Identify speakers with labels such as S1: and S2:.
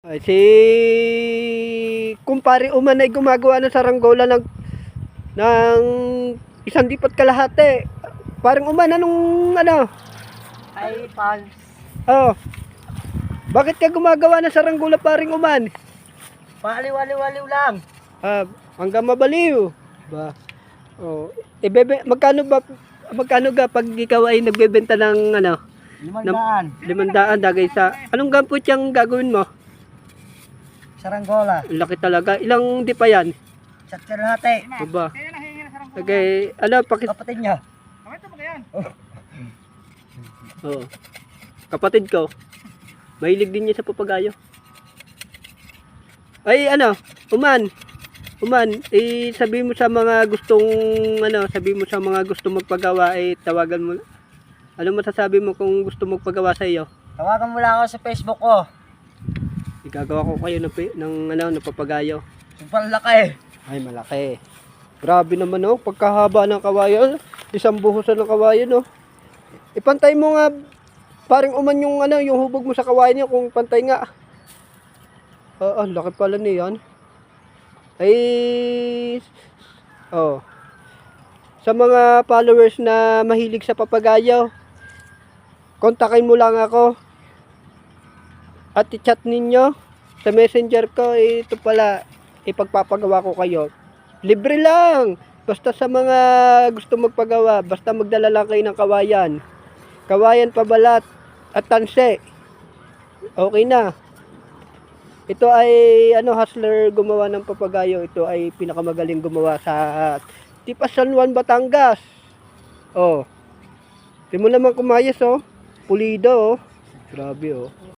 S1: Ay, si kumpare Uman ay gumagawa ng saranggola ng isang dipat kalahati. Parang Uman, anong ano?
S2: Ay, pals.
S1: Oh, bakit ka gumagawa ng saranggola, paring Uman?
S2: Paliwaliwaliw lang.
S1: Ah, hanggang mabaliw. Ba? Oh, magkano ga pag ikaw ay nagbebenta ng ano?
S2: 500.
S1: 500 dagay sa anong gampot yung gagawin mo?
S2: Saranggola.
S1: Laki talaga. Ilang di pa yan?
S2: Satsarate.
S1: Diba? Okay, ano
S2: Kapatid niya.
S1: Oh. Kapatid ko. Mahilig din niya sa papagayo. Ay, ano? Uman, sabi mo sa mga gustong sabi mo sa mga gustong magpagawa tawagan mo. Ano masasabi mo kung gusto magpagawa sa iyo?
S2: Tawagan mo lang ako sa Facebook ko.
S1: Igagawa ko kayo ng papagayo.
S2: Super laki.
S1: Ay, malaki. Grabe naman pagkahaba ng kawayan, isang buhusan ng kawayan Ipantay mo nga parang Uman yung hubog mo sa kawayan niya kung pantay nga. Laki pala niyan. Ay, sa mga followers na mahilig sa papagayo, kontakin mo lang ako at i-chat ninyo sa messenger ko. Ito pala, ipagpapagawa ko kayo. Libre lang. Basta sa mga gusto magpagawa, basta magdala lang kayo ng kawayan, pabalat at tanse. Okay na. Ito ay hustler gumawa ng papagayo. Ito ay pinakamagaling gumawa sa Tipas San Juan, Batangas. Di mo naman kumayos pulido Grabe